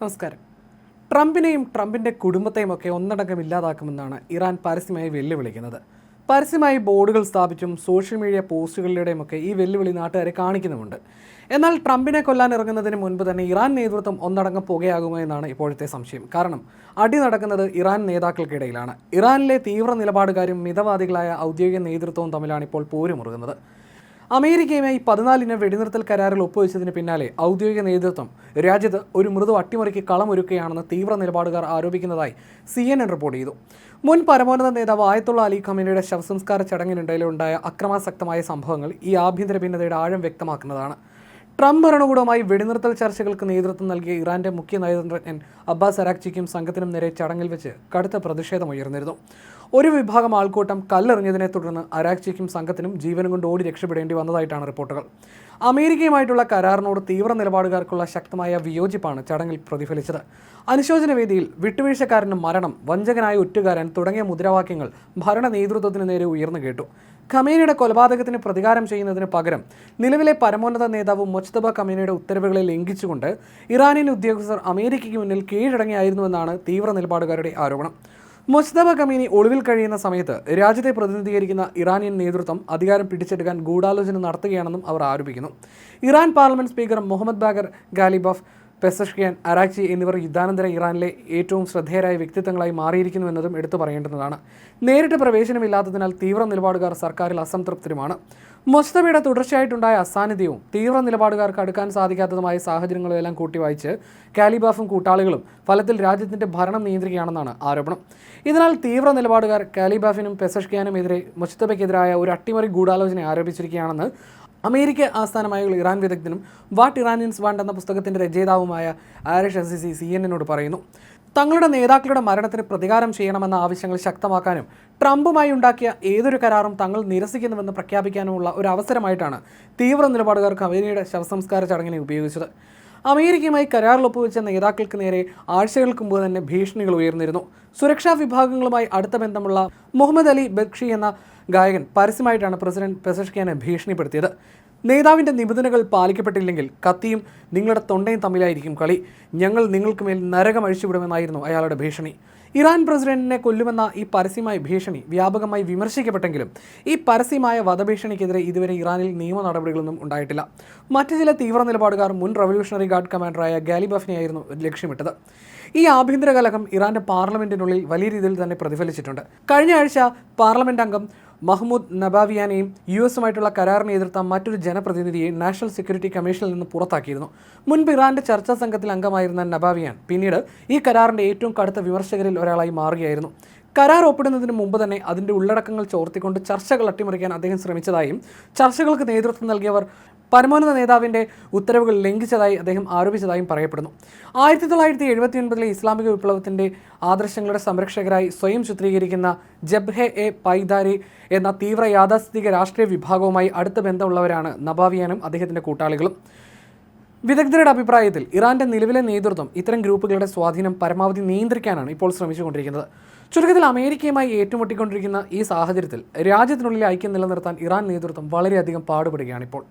നമസ്കാരം. ട്രംപിനെയും ട്രംപിൻ്റെ കുടുംബത്തെയും ഒക്കെ ഒന്നടങ്കം ഇല്ലാതാക്കുമെന്നാണ് ഇറാൻ പരസ്യമായി വെല്ലുവിളിക്കുന്നത്. പരസ്യമായി ബോർഡുകൾ സ്ഥാപിച്ചും സോഷ്യൽ മീഡിയ പോസ്റ്റുകളിലൂടെയും ഒക്കെ ഈ വെല്ലുവിളി നാട്ടുകാരെ കാണിക്കുന്നുമുണ്ട്. എന്നാൽ ട്രംപിനെ കൊല്ലാൻ ഇറങ്ങുന്നതിന് മുൻപ് തന്നെ ഇറാൻ നേതൃത്വം ഒന്നടങ്കം പുകയാകുമോ എന്നാണ് ഇപ്പോഴത്തെ സംശയം. കാരണം അടി നടക്കുന്നത് ഇറാൻ നേതാക്കൾക്കിടയിലാണ്. ഇറാനിലെ തീവ്ര നിലപാടുകാരും മിതവാദികളായ ഔദ്യോഗിക നേതൃത്വവും തമ്മിലാണ് ഇപ്പോൾ പോരുമുറുകുന്നത്. അമേരിക്കയുമായി 14 വെടിനിർത്തൽ കരാറിൽ ഒപ്പുവെച്ചതിന് പിന്നാലെ ഔദ്യോഗിക നേതൃത്വം രാജ്യത്ത് ഒരു മൃദു അട്ടിമറിക്ക് കളമൊരുക്കുകയാണെന്ന് തീവ്ര നിലപാടുകാർ ആരോപിക്കുന്നതായി CNN റിപ്പോർട്ട് ചെയ്തു. മുൻ പരമോന്നത നേതാവ് ആയത്തുള്ള അലി ഖമേനിയുടെ ശവസംസ്കാര ചടങ്ങിനിടയിലുണ്ടായ അക്രമാസക്തമായ സംഭവങ്ങൾ ഈ ആഭ്യന്തര ഭിന്നതയുടെ ആഴം വ്യക്തമാക്കുന്നതാണ്. ട്രംപ് ഭരണകൂടവുമായി വെടിനിർത്തൽ ചർച്ചകൾക്ക് നേതൃത്വം നൽകിയ ഇറാന്റെ മുഖ്യ നയതന്ത്രജ്ഞൻ അബ്ബാസ് അരാക്ചിക്കും സംഘത്തിനും നേരെ ചടങ്ങിൽ വെച്ച് കടുത്ത പ്രതിഷേധമുയർന്നിരുന്നു. ഒരു വിഭാഗം ആൾക്കൂട്ടം കല്ലെറിഞ്ഞതിനെ തുടർന്ന് അരാക്ചിക്കും സംഘത്തിനും ജീവനും കൊണ്ട് ഓടി രക്ഷപ്പെടേണ്ടി വന്നതായിട്ടാണ് റിപ്പോർട്ടുകൾ. അമേരിക്കയുമായിട്ടുള്ള കരാറിനോട് തീവ്ര നിലപാടുകാർക്കുള്ള ശക്തമായ വിയോജിപ്പാണ് ചടങ്ങിൽ പ്രതിഫലിച്ചത്. അനുശോചന വേദിയിൽ വിട്ടുവീഴ്ചക്കാരന് മരണം, വഞ്ചകനായ ഒറ്റുകാരൻ തുടങ്ങിയ മുദ്രാവാക്യങ്ങൾ ഭരണ നേതൃത്വത്തിന് നേരെ ഉയർന്നു കേട്ടു. ഖമേനിയുടെ കൊലപാതകത്തിന് പ്രതികാരം ചെയ്യുന്നതിന് പകരം നിലവിലെ പരമോന്നത നേതാവ് മൊജ്തബ ഖമേനിയുടെ ഉത്തരവുകളെ ലംഘിച്ചുകൊണ്ട് ഇറാനിയൻ ഉദ്യോഗസ്ഥർ അമേരിക്കയ്ക്ക് മുന്നിൽ കീഴടങ്ങിയായിരുന്നുവെന്നാണ് തീവ്ര നിലപാടുകാരുടെ ആരോപണം. മൊജ്തബ ഖമേനി ഒളിവിൽ കഴിയുന്ന സമയത്ത് രാജ്യത്തെ പ്രതിനിധീകരിക്കുന്ന ഇറാനിയൻ നേതൃത്വം അധികാരം പിടിച്ചെടുക്കാൻ ഗൂഢാലോചന നടത്തുകയാണെന്നും അവർ ആരോപിക്കുന്നു. Iran parliament speaker Mohammad Bagher Ghalibaf, Pezeshkian, Araghchi എന്നിവർ യുദ്ധാനന്തര ഇറാനിലെ ഏറ്റവും ശ്രദ്ധേയരായ വ്യക്തിത്വങ്ങളായി മാറിയിരിക്കുന്നുവെന്നതും എടുത്തു പറയേണ്ടതാണ്. നേരിട്ട് പ്രവേശനമില്ലാത്തതിനാൽ തീവ്ര നിലപാടുകാർ സർക്കാരിൽ അസംതൃപ്തരുമാണ്. മൊജ്തബയുടെ തുടർച്ചയായിട്ടുണ്ടായ അസാന്നിധ്യവും തീവ്ര നിലപാടുകാർക്ക് അടുക്കാൻ സാധിക്കാത്തതുമായ സാഹചര്യങ്ങളുമെല്ലാം കൂട്ടിവായിച്ച് കാലിബാഫും കൂട്ടാളികളും ഫലത്തിൽ രാജ്യത്തിന്റെ ഭരണം നിയന്ത്രിക്കുകയാണെന്നാണ് ആരോപണം. ഇതിനാൽ തീവ്ര നിലപാടുകാർ കാലിബാഫിനും പെസഷ്കിയാനും എതിരെ മൊജ്തബയ്ക്കെതിരായ ഒരു അട്ടിമറി ഗൂഢാലോചന ആരോപിച്ചിരിക്കുകയാണെന്ന് അമേരിക്ക ആസ്ഥാനമായുള്ള ഇറാൻ വിദഗ്ധനും വാട്ട് ഇറാനിയൻസ് വാണ്ട് എന്ന പുസ്തകത്തിൻ്റെ രചയിതാവുമായ ആരിഷ് അസീസി CNN പറയുന്നു. തങ്ങളുടെ നേതാക്കളുടെ മരണത്തിന് പ്രതികാരം ചെയ്യണമെന്ന ആവശ്യങ്ങൾ ശക്തമാക്കാനും ട്രംപുമായി ഉണ്ടാക്കിയ ഏതൊരു കരാറും തങ്ങൾ നിരസിക്കുന്നുവെന്ന് പ്രഖ്യാപിക്കാനുമുള്ള ഒരു അവസരമായിട്ടാണ് തീവ്ര നിലപാടുകാർ ഖമേനിയുടെ ശവസംസ്കാര ചടങ്ങിനെ ഉപയോഗിച്ചത്. അമേരിക്കയുമായി കരാറിൽ ഒപ്പുവെച്ച നേതാക്കൾക്ക് നേരെ ആഴ്ചകൾക്ക് മുമ്പ് തന്നെ ഭീഷണികൾ ഉയർന്നിരുന്നു. സുരക്ഷാ വിഭാഗങ്ങളുമായി അടുത്ത ബന്ധമുള്ള മുഹമ്മദ് അലി ബക്ഷി എന്ന ഗായകൻ പരസ്യമായിട്ടാണ് പ്രസിഡന്റ് പെസഷ്കിയാനെ ഭീഷണിപ്പെടുത്തിയത്. നേതാവിൻ്റെ നിബന്ധനകൾ പാലിക്കപ്പെട്ടില്ലെങ്കിൽ കത്തിയും നിങ്ങളുടെ തൊണ്ടയും തമ്മിലായിരിക്കും കളി, ഞങ്ങൾ നിങ്ങൾക്ക് മേൽ നരകം അഴിച്ചുവിടുമെന്നായിരുന്നു അയാളുടെ ഭീഷണി. ഇറാൻ പ്രസിഡന്റിനെ കൊല്ലുമെന്ന ഈ പരസ്യമായ ഭീഷണി വ്യാപകമായി വിമർശിക്കപ്പെട്ടെങ്കിലും ഈ പരസ്യമായ വധഭീഷണിക്കെതിരെ ഇതുവരെ ഇറാനിൽ നിയമ നടപടികളൊന്നും ഉണ്ടായിട്ടില്ല. മറ്റു ചില തീവ്ര നിലപാടുകാർ മുൻ റവല്യൂഷണറി ഗാർഡ് കമാൻഡറായ ഗാലിബാഫിനെയായിരുന്നു ലക്ഷ്യമിട്ടത്. ഈ ആഭ്യന്തര കലഹം ഇറാന്റെ പാർലമെന്റിനുള്ളിൽ വലിയ രീതിയിൽ തന്നെ പ്രതിഫലിച്ചിട്ടുണ്ട്. കഴിഞ്ഞ ആഴ്ച പാർലമെന്റ് അംഗം മഹ്മൂദ് നബാവിയാനെയും US-ഉമായിട്ടുള്ള കരാറിനെ എതിർത്ത മറ്റൊരു ജനപ്രതിനിധിയെ നാഷണൽ സെക്യൂരിറ്റി കമ്മീഷനിൽ നിന്ന് പുറത്താക്കിയിരുന്നു. മുൻപ് ഇറാന്റെ ചർച്ചാ സംഘത്തിൽ അംഗമായിരുന്ന നബാവിയാൻ പിന്നീട് ഈ കരാറിന്റെ ഏറ്റവും കടുത്ത വിമർശകരിൽ ഒരാളായി മാറുകയായിരുന്നു. കരാർ ഒപ്പിടുന്നതിന് മുമ്പ് തന്നെ അതിൻ്റെ ഉള്ളടക്കങ്ങൾ ചോർത്തിക്കൊണ്ട് ചർച്ചകൾ അട്ടിമറിക്കാൻ അദ്ദേഹം ശ്രമിച്ചതായും ചർച്ചകൾക്ക് നേതൃത്വം നൽകിയവർ പരമോന്നത നേതാവിൻ്റെ ഉത്തരവുകൾ ലംഘിച്ചതായി അദ്ദേഹം ആരോപിച്ചതായും പറയപ്പെടുന്നു. 1979 ഇസ്ലാമിക വിപ്ലവത്തിൻ്റെ ആദർശങ്ങളുടെ സംരക്ഷകരായി സ്വയം ചിത്രീകരിക്കുന്ന ജബ്ഹെ എ പൈദാരി എന്ന തീവ്ര യാഥാസ്ഥിതിക രാഷ്ട്രീയ വിഭാഗവുമായി അടുത്ത ബന്ധമുള്ളവരാണ് നബാവിയാനും അദ്ദേഹത്തിൻ്റെ കൂട്ടാളികളും. വിദഗ്ധരുടെ അഭിപ്രായത്തിൽ ഇറാന്റെ നിലവിലെ നേതൃത്വം ഇത്തരം ഗ്രൂപ്പുകളുടെ സ്വാധീനം പരമാവധി നിയന്ത്രിക്കാനാണ് ഇപ്പോൾ ശ്രമിച്ചുകൊണ്ടിരിക്കുന്നത്. ചുരുക്കത്തിൽ അമേരിക്കയുമായി ഏറ്റുമുട്ടിക്കൊണ്ടിരിക്കുന്ന ഈ സാഹചര്യത്തിൽ രാജ്യത്തിനുള്ളിലെ ഐക്യം നിലനിർത്താൻ ഇറാൻ നേതൃത്വം വളരെയധികം പാടുപെടുകയാണിപ്പോൾ.